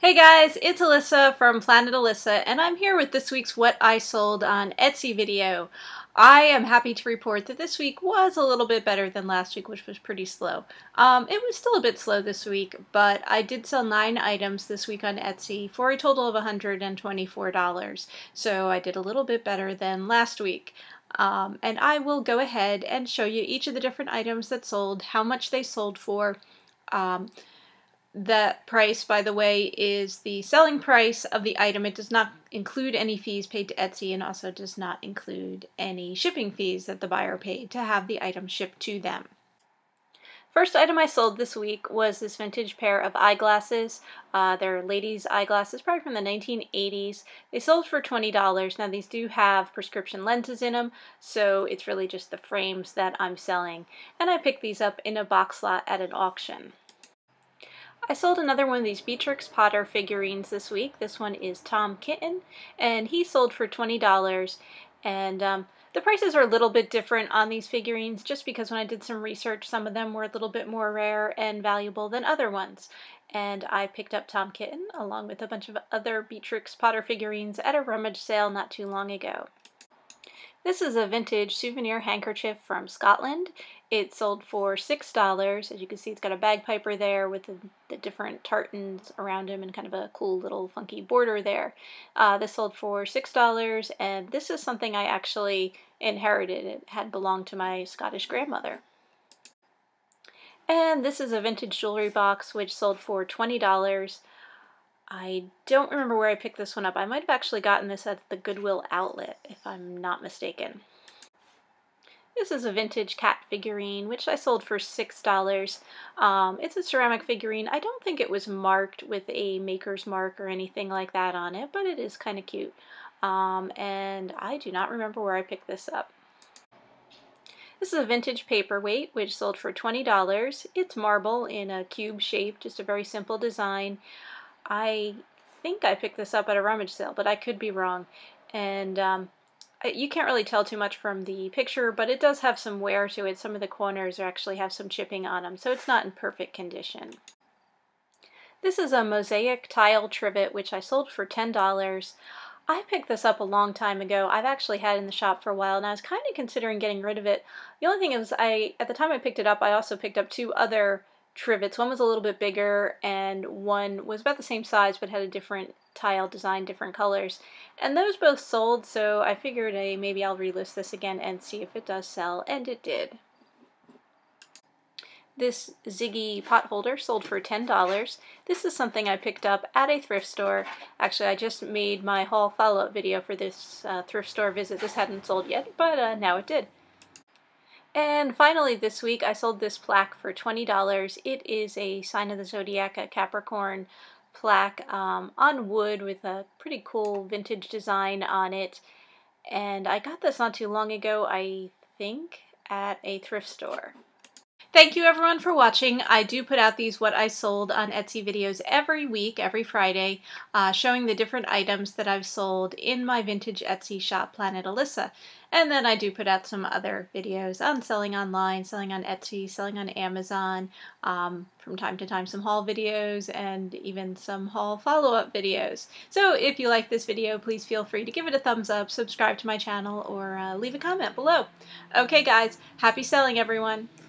Hey guys, it's Alissa from Planet Alissa, and I'm here with this week's What I Sold on Etsy video. I am happy to report that this week was a little bit better than last week, which was pretty slow. It was still a bit slow this week, but I did sell 9 items this week on Etsy for a total of $124, so I did a little bit better than last week. And I will go ahead and show you each of the different items that sold, how much they sold for. That price, by the way, is the selling price of the item. It does not include any fees paid to Etsy and also does not include any shipping fees that the buyer paid to have the item shipped to them. First item I sold this week was this vintage pair of eyeglasses. They're ladies' eyeglasses, probably from the 1980s. They sold for $20. Now these do have prescription lenses in them, so it's really just the frames that I'm selling. And I picked these up in a box lot at an auction. I sold another one of these Beatrix Potter figurines this week. This one is Tom Kitten, and he sold for $20. And the prices are a little bit different on these figurines just because when I did some research, some of them were a little bit more rare and valuable than other ones. And I picked up Tom Kitten along with a bunch of other Beatrix Potter figurines at a rummage sale not too long ago. This is a vintage souvenir handkerchief from Scotland. It sold for $6. As you can see, it's got a bagpiper there with the different tartans around him and kind of a cool little funky border there. This sold for $6, and this is something I actually inherited. It had belonged to my Scottish grandmother. And this is a vintage jewelry box which sold for $20. I don't remember where I picked this one up. I might have actually gotten this at the Goodwill outlet, if I'm not mistaken. This is a vintage cat figurine, which I sold for $6. It's a ceramic figurine. I don't think it was marked with a maker's mark or anything like that on it, but it is kind of cute. And I do not remember where I picked this up. This is a vintage paperweight, which sold for $20. It's marble in a cube shape, just a very simple design. I think I picked this up at a rummage sale, but I could be wrong. And you can't really tell too much from the picture, but it does have some wear to it. Some of the corners actually have some chipping on them, so it's not in perfect condition. This is a Mosaic Tile trivet, which I sold for $10. I picked this up a long time ago. I've actually had it in the shop for a while, and I was kind of considering getting rid of it. The only thing is, at the time I picked it up, I also picked up 2 other trivets. One was a little bit bigger and one was about the same size but had a different tile design, different colors. And those both sold, so I figured maybe I'll relist this again and see if it does sell, and it did. This Ziggy pot holder sold for $10. This is something I picked up at a thrift store. Actually, I just made my haul follow-up video for this thrift store visit. This hadn't sold yet, but now it did. And finally this week I sold this plaque for $20. It is a sign of the zodiac, a Capricorn plaque on wood with a pretty cool vintage design on it. And I got this not too long ago, I think, at a thrift store. Thank you everyone for watching. I do put out these What I Sold on Etsy videos every week, every Friday, showing the different items that I've sold in my vintage Etsy shop, Planet Alissa. And then I do put out some other videos on selling online, selling on Etsy, selling on Amazon, from time to time some haul videos, and even some haul follow-up videos. So if you like this video, please feel free to give it a thumbs up, subscribe to my channel, or leave a comment below. Okay guys, happy selling everyone!